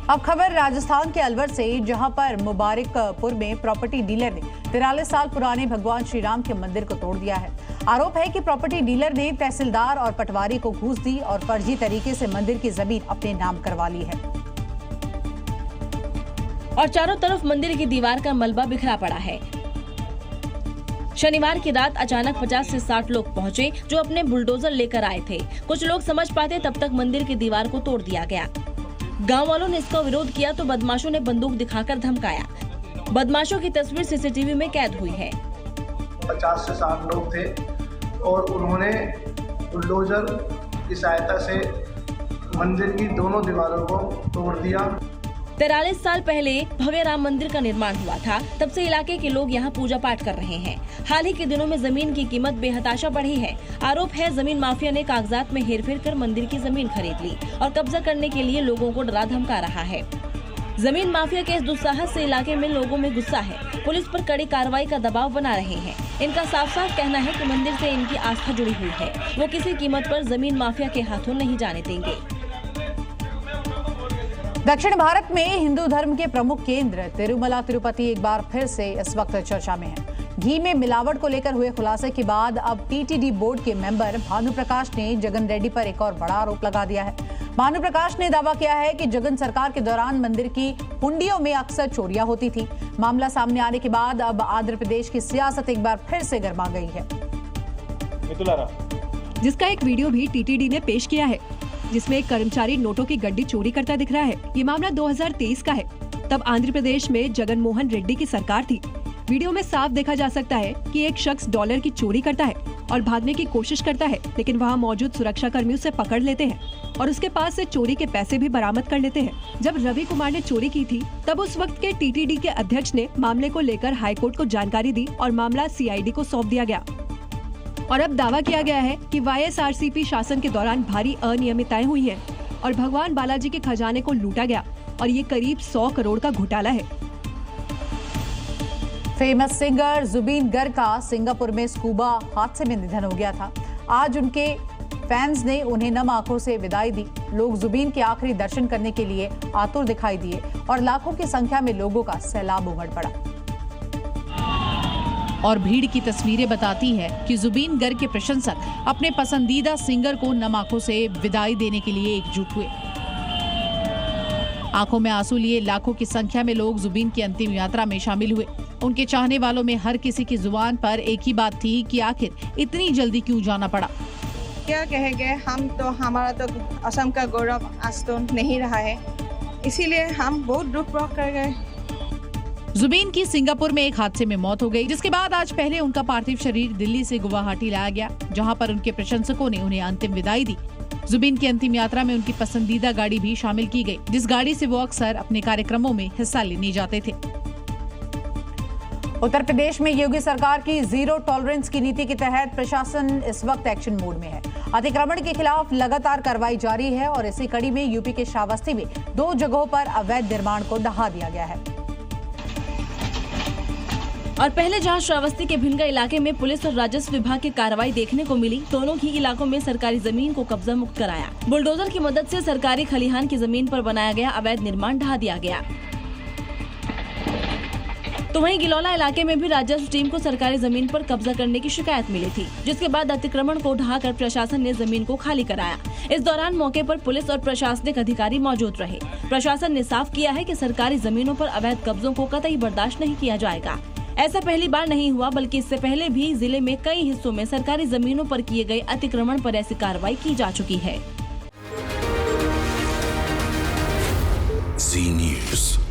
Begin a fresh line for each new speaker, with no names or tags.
अब खबर राजस्थान के अलवर से, जहां पर मुबारकपुर में प्रॉपर्टी डीलर ने 43 साल पुराने भगवान श्री राम के मंदिर को तोड़ दिया है। आरोप है कि प्रॉपर्टी डीलर ने तहसीलदार और पटवारी को घूस दी और फर्जी तरीके से मंदिर की जमीन अपने नाम करवा ली है।
और चारों तरफ मंदिर की दीवार का मलबा बिखरा पड़ा है। शनिवार की रात अचानक 50 से 60 लोग पहुंचे, जो अपने बुलडोजर लेकर आए थे। कुछ लोग समझ पाते तब तक मंदिर की दीवार को तोड़ दिया गया। गांव वालों ने इसका विरोध किया तो बदमाशों ने बंदूक दिखाकर धमकाया। बदमाशों की तस्वीर सीसीटीवी में कैद हुई है।
50 से 60 लोग थे और उन्होंने बुलडोजर की सहायता से मंदिर की दोनों दीवारों को तोड़ दिया।
43 साल पहले भव्य राम मंदिर का निर्माण हुआ था। तब से इलाके के लोग यहाँ पूजा पाठ कर रहे हैं। हाल ही के दिनों में जमीन की कीमत बेहताशा बढ़ी है। आरोप है जमीन माफिया ने कागजात में हेरफेर कर मंदिर की जमीन खरीद ली और कब्जा करने के लिए लोगों को डरा धमका रहा है। जमीन माफिया के इस दुस्साहस से इलाके में लोगों में गुस्सा है। पुलिस पर कड़ी कार्रवाई का दबाव बना रहे हैं। इनका साफ साफ कहना है कि मंदिर से इनकी आस्था जुड़ी हुई है। वो किसी कीमत पर जमीन माफिया के हाथों नहीं जाने देंगे।
दक्षिण भारत में हिंदू धर्म के प्रमुख केंद्र तिरुमला तिरुपति एक बार फिर से इस वक्त चर्चा में है। घी में मिलावट को लेकर हुए खुलासे के बाद अब टीटीडी बोर्ड के मेंबर भानु प्रकाश ने जगन रेड्डी पर एक और बड़ा आरोप लगा दिया है। भानु प्रकाश ने दावा किया है कि जगन सरकार के दौरान मंदिर की हुंडियों में अक्सर चोरियां होती थी। मामला सामने आने के बाद अब आंध्र प्रदेश की सियासत एक बार फिर से गर्मा गई है,
जिसका एक वीडियो भी टीटीडी ने पेश किया है, जिसमें एक कर्मचारी नोटों की गड्डी चोरी करता दिख रहा है। ये मामला 2023 का है। तब आंध्र प्रदेश में जगन मोहन रेड्डी की सरकार थी। वीडियो में साफ देखा जा सकता है कि एक शख्स डॉलर की चोरी करता है और भागने की कोशिश करता है, लेकिन वहाँ मौजूद सुरक्षा कर्मी उसे पकड़ लेते हैं और उसके पास से चोरी के पैसे भी बरामद कर लेते हैं। जब रवि कुमार ने चोरी की थी, तब उस वक्त के टीटीडी के अध्यक्ष ने मामले को लेकर हाईकोर्ट को जानकारी दी और मामला सीआईडी को सौंप दिया गया। और अब दावा किया गया है कि वाईएसआरसीपी शासन के दौरान भारी अनियमितताएं हुई हैं और भगवान बालाजी के खजाने को लूटा गया और ये करीब 100 करोड़ का घोटाला है।
फेमस सिंगर जुबीन गर्ग का सिंगापुर में स्कूबा हादसे में निधन हो गया था। आज उनके फैंस ने उन्हें नम आंखों से विदाई दी। लोग जुबीन के आखिरी दर्शन करने के लिए आतुर दिखाई दिए और लाखों की संख्या में लोगों का सैलाब उमड़ पड़ा। और भीड़ की तस्वीरें बताती है कि जुबीन गर्ग के प्रशंसक अपने पसंदीदा सिंगर को नम आंखों से विदाई देने के लिए एकजुट हुए। आंखों में आंसू लिए लाखों की संख्या में लोग जुबीन की अंतिम यात्रा में शामिल हुए। उनके चाहने वालों में हर किसी की जुबान पर एक ही बात थी कि आखिर इतनी जल्दी क्यों जाना पड़ा।
क्या कहेंगे, हम तो हमारा तो असम का गौरव आज तो नहीं रहा है, इसीलिए हम बहुत दुख कर गए।
जुबीन की सिंगापुर में एक हादसे में मौत हो गई, जिसके बाद आज पहले उनका पार्थिव शरीर दिल्ली से गुवाहाटी लाया गया, जहां पर उनके प्रशंसकों ने उन्हें अंतिम विदाई दी। जुबीन की अंतिम यात्रा में उनकी पसंदीदा गाड़ी भी शामिल की गई, जिस गाड़ी से वो अक्सर अपने कार्यक्रमों में हिस्सा लेने जाते थे। उत्तर प्रदेश में योगी सरकार की जीरो टॉलरेंस की नीति के तहत प्रशासन इस वक्त एक्शन मोड में है। अतिक्रमण के खिलाफ लगातार कार्रवाई जारी है और इसी कड़ी में यूपी के श्रावस्ती में 2 जगहों पर अवैध निर्माण को ढहा दिया गया है।
और पहले जहां श्रावस्ती के भिनगा इलाके में पुलिस और राजस्व विभाग की कार्रवाई देखने को मिली, दोनों ही इलाकों में सरकारी जमीन को कब्जा मुक्त कराया। बुलडोजर की मदद से सरकारी खलिहान की जमीन पर बनाया गया अवैध निर्माण ढहा दिया गया। तो वहीं गिलौला इलाके में भी राजस्व टीम को सरकारी जमीन पर कब्जा करने की शिकायत मिली थी, जिसके बाद अतिक्रमण को ढहाकर प्रशासन ने जमीन को खाली कराया। इस दौरान मौके पर पुलिस और प्रशासनिक अधिकारी मौजूद रहे। प्रशासन ने साफ किया है कि सरकारी जमीनों पर अवैध कब्जों को कतई बर्दाश्त नहीं किया जाएगा। ऐसा पहली बार नहीं हुआ, बल्कि इससे पहले भी जिले में कई हिस्सों में सरकारी जमीनों पर किए गए अतिक्रमण पर ऐसी कार्रवाई की जा चुकी है।
Zee News।